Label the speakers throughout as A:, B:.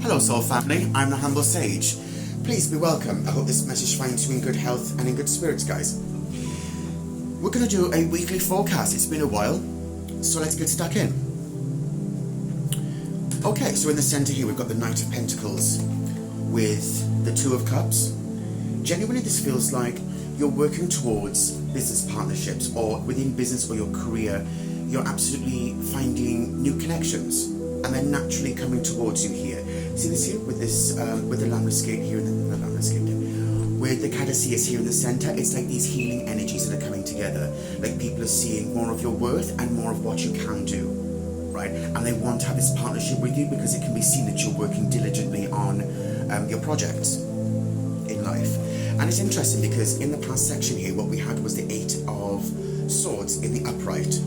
A: Hello Soul Family, I'm the Humble Sage. Please be welcome. I hope this message finds you in good health and in good spirits, guys. We're going to do a weekly forecast. It's been a while, so let's get stuck in. Okay, so in the centre here we've got the Knight of Pentacles with the Two of Cups. Genuinely this feels like you're working towards business partnerships, or within business or your career, you're absolutely finding new connections and they're naturally coming towards you here. See this here with this, with the landscape here, with the Caduceus here in the centre. It's like these healing energies that are coming together. Like people are seeing more of your worth and more of what you can do, right? And they want to have this partnership with you because it can be seen that you're working diligently on your projects in life. And it's interesting because in the past section here, what we had was the Eight of Swords in the upright.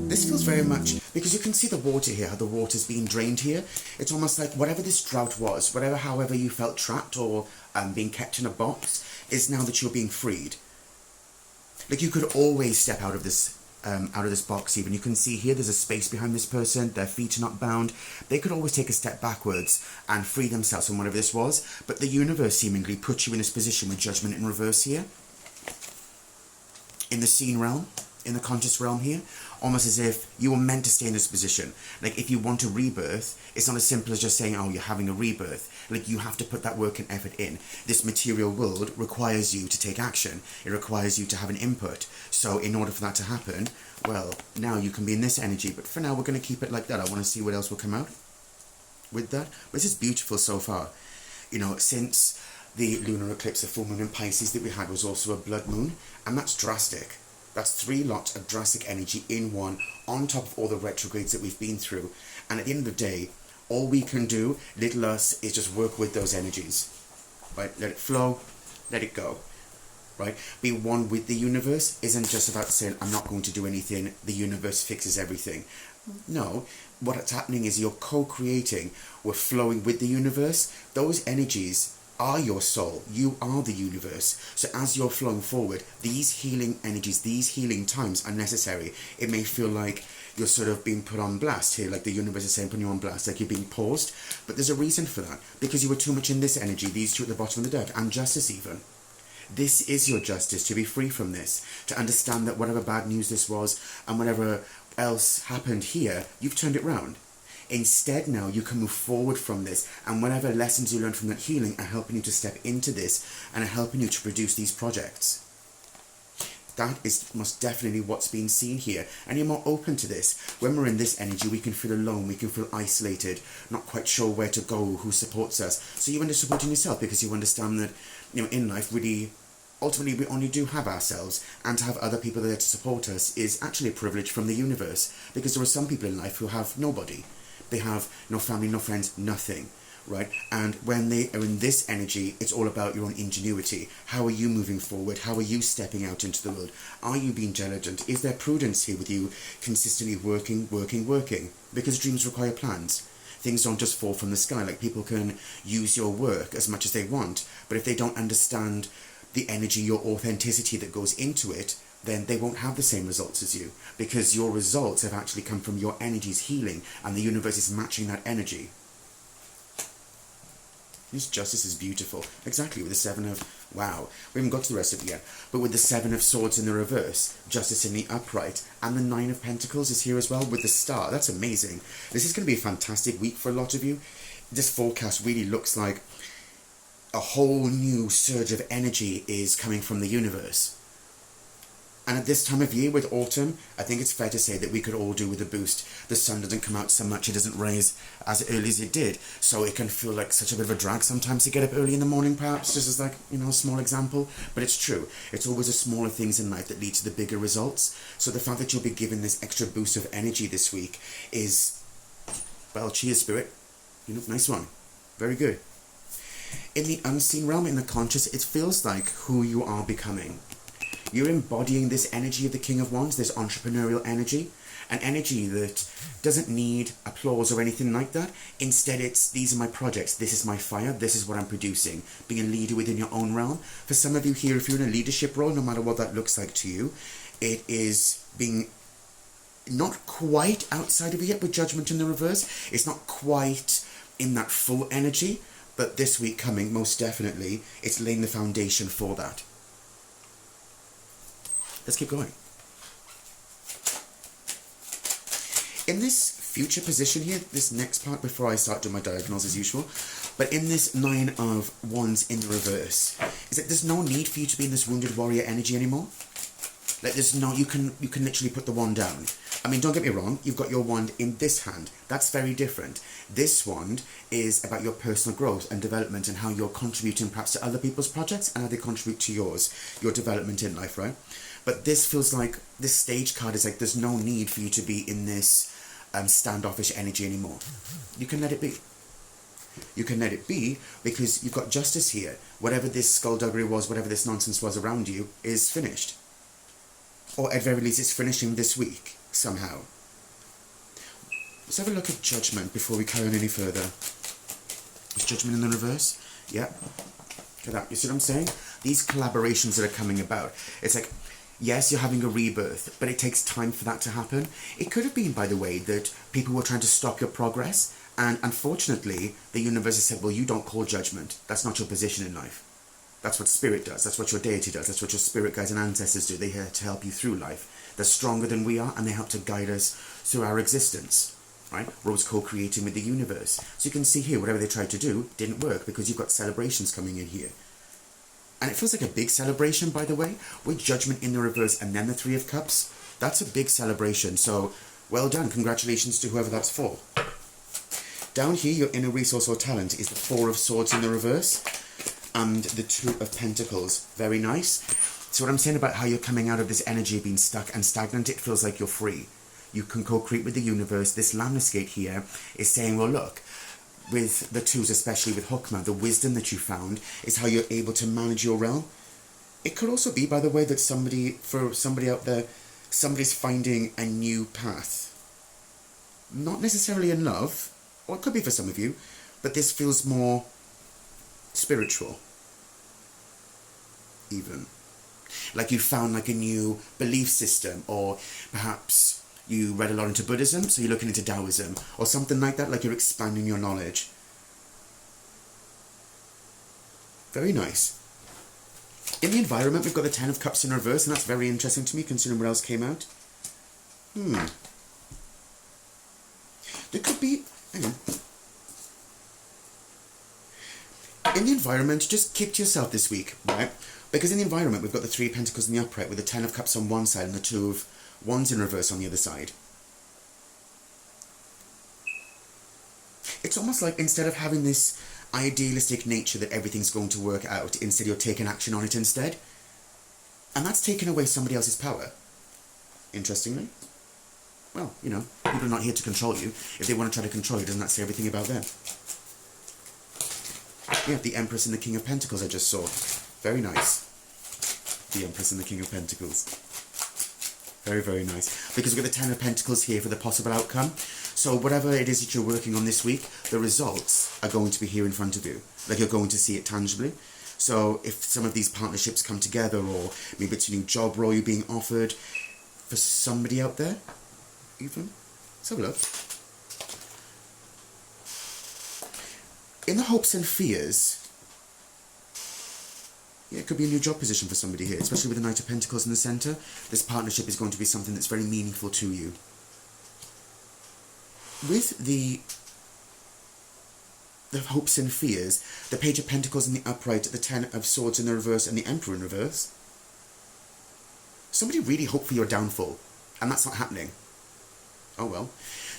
A: This feels very much, because you can see the water here, how the water's being drained here. It's almost like whatever this drought was, however you felt trapped or being kept in a box, is now that you're being freed. Like you could always step out of this box even. You can see here there's a space behind this person, their feet are not bound. They could always take a step backwards and free themselves from whatever this was, but the universe seemingly put you in this position with Judgment in reverse here. In the seen realm, in the conscious realm here, almost as if you were meant to stay in this position. Like if you want a rebirth, it's not as simple as just saying, oh, you're having a rebirth. Like you have to put that work and effort in. This material world requires you to take action. It requires you to have an input. So in order for that to happen, well, now you can be in this energy, but for now we're going to keep it like that. I want to see what else will come out with that. But this is beautiful so far. You know, since the lunar eclipse, the full moon in Pisces that we had was also a blood moon, and that's drastic. That's 3 lots of drastic energy in one, on top of all the retrogrades that we've been through. And at the end of the day, all we can do, little us, is just work with those energies. Right? Let it flow, let it go. Right? Be one with the universe isn't just about saying, I'm not going to do anything, the universe fixes everything. No, what's happening is you're co-creating, we're flowing with the universe. Those energies are your soul. You are the universe. So as you're flowing forward, these healing energies, these healing times are necessary. It may feel like you're sort of being put on blast here, like the universe is saying put you on blast, like you're being paused, but there's a reason for that, because you were too much in this energy, these two at the bottom of the deck, and justice even. This is your justice, to be free from this, to understand that whatever bad news this was, and whatever else happened here, you've turned it round. Instead now you can move forward from this, and whatever lessons you learn from that healing are helping you to step into this and are helping you to produce these projects. That is most definitely what's being seen here, and you're more open to this. When we're in this energy, we can feel alone, we can feel isolated, not quite sure where to go, who supports us. So you end up supporting yourself because you understand that, you know, in life really, ultimately we only do have ourselves, and to have other people there to support us is actually a privilege from the universe, because there are some people in life who have nobody. They have no family, no friends, nothing, right? And when they are in this energy, it's all about your own ingenuity. How are you moving forward? How are you stepping out into the world? Are you being diligent? Is there prudence here with you consistently working? Because dreams require plans. Things don't just fall from the sky. Like people can use your work as much as they want, but if they don't understand the energy, your authenticity that goes into it, then they won't have the same results as you, because your results have actually come from your energies healing, and the universe is matching that energy. This justice is beautiful. Exactly, with the 7 of... Wow, we haven't got to the rest of it yet. But with the 7 of Swords in the reverse, justice in the upright, and the 9 of Pentacles is here as well with the star. That's amazing. This is going to be a fantastic week for a lot of you. This forecast really looks like a whole new surge of energy is coming from the universe. And at this time of year with autumn, I think it's fair to say that we could all do with a boost. The sun doesn't come out so much, it doesn't rise as early as it did, so it can feel like such a bit of a drag sometimes to get up early in the morning, perhaps, just as like, you know, a small example. But it's true, it's always the smaller things in life that lead to the bigger results. So the fact that you'll be given this extra boost of energy this week is, well, cheers, spirit. You know, nice one. Very good. In the unseen realm, in the conscious, it feels like who you are becoming. You're embodying this energy of the King of Wands, this entrepreneurial energy, an energy that doesn't need applause or anything like that. Instead, it's, these are my projects, this is my fire, this is what I'm producing. Being a leader within your own realm. For some of you here, if you're in a leadership role, no matter what that looks like to you, it is being not quite outside of it yet with Judgment in the reverse. It's not quite in that full energy, but this week coming, most definitely, it's laying the foundation for that. Let's keep going. In this future position here, this next part, before I start doing my diagonals as usual, but in this Nine of Wands in the reverse, is that there's no need for you to be in this Wounded Warrior energy anymore. Like, there's no, you can literally put the wand down. I mean, don't get me wrong, you've got your wand in this hand. That's very different. This wand is about your personal growth and development and how you're contributing perhaps to other people's projects and how they contribute to yours, your development in life, right? But this feels like, this stage card is like, there's no need for you to be in this standoffish energy anymore. You can let it be. You can let it be because you've got justice here. Whatever this skullduggery was, whatever this nonsense was around you, is finished. Or at very least, it's finishing this week, somehow. Let's have a look at Judgment before we carry on any further. Is Judgment in the reverse? Yeah. Look at that. You see what I'm saying? These collaborations that are coming about. It's like, yes, you're having a rebirth, but it takes time for that to happen. It could have been, by the way, that people were trying to stop your progress, and unfortunately, the universe has said, well, you don't call judgment. That's not your position in life. That's what spirit does. That's what your deity does. That's what your spirit guides and ancestors do. They're here to help you through life. They're stronger than we are, and they help to guide us through our existence, right? We're always co-creating with the universe. So you can see here, whatever they tried to do didn't work because you've got celebrations coming in here. And it feels like a big celebration, by the way, with Judgment in the reverse and then the Three of Cups. That's a big celebration. So, well done. Congratulations to whoever that's for. Down here, your inner resource or talent is the Four of Swords in the reverse and the Two of Pentacles. Very nice. So what I'm saying about how you're coming out of this energy being stuck and stagnant, it feels like you're free. You can co-create with the universe. This Lamnesgate here is saying, well, look, with the twos, especially with Hokmah, the wisdom that you found is how you're able to manage your realm. It could also be, by the way, that for somebody out there, somebody's finding a new path. Not necessarily in love, or it could be for some of you, but this feels more spiritual, even. Like you found like a new belief system, or perhaps you read a lot into Buddhism, so you're looking into Taoism, or something like that, like you're expanding your knowledge. Very nice. In the environment, we've got the Ten of Cups in reverse, and that's very interesting to me, considering what else came out. There could be... hang on. In the environment, just keep to yourself this week, right? Because in the environment, we've got the Three of Pentacles in the upright, with the Ten of Cups on one side and the Two of Wands in reverse on the other side. It's almost like instead of having this idealistic nature that everything's going to work out, instead you're taking action on it instead. And that's taking away somebody else's power. Interestingly. Well, you know, people are not here to control you. If they want to try to control you, doesn't that say everything about them? Yeah, the Empress and the King of Pentacles I just saw. Very nice. The Empress and the King of Pentacles. Very, very nice. Because we've got the Ten of Pentacles here for the possible outcome. So whatever it is that you're working on this week, the results are going to be here in front of you. Like you're going to see it tangibly. So if some of these partnerships come together, or maybe it's a new job role you're being offered, for somebody out there, even, let's have a look. In the hopes and fears, yeah, it could be a new job position for somebody here, especially with the Knight of Pentacles in the centre. This partnership is going to be something that's very meaningful to you. With the hopes and fears, the Page of Pentacles in the upright, the Ten of Swords in the reverse, and the Emperor in reverse, somebody really hoped for your downfall, and that's not happening. Oh well.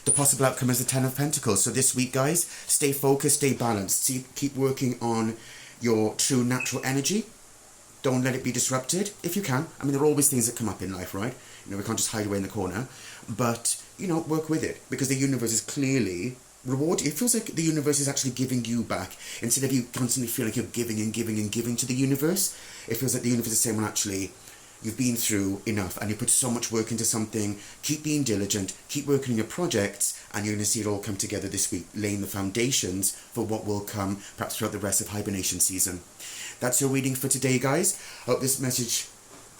A: The possible outcome is the Ten of Pentacles. So this week, guys, stay focused, stay balanced. Keep working on your true natural energy. Don't let it be disrupted, if you can. I mean, there are always things that come up in life, right? You know, we can't just hide away in the corner. But, you know, work with it. Because the universe is clearly rewarding. It feels like the universe is actually giving you back. Instead of you constantly feeling like you're giving and giving and giving to the universe, it feels like the universe is saying, well, actually, you've been through enough and you put so much work into something. Keep being diligent, keep working on your projects, and you're going to see it all come together this week, laying the foundations for what will come perhaps throughout the rest of hibernation season. That's your reading for today, guys. I hope this message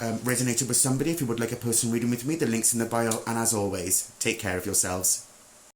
A: resonated with somebody, if you would like a personal reading with me, the link's in the bio. And as always, take care of yourselves.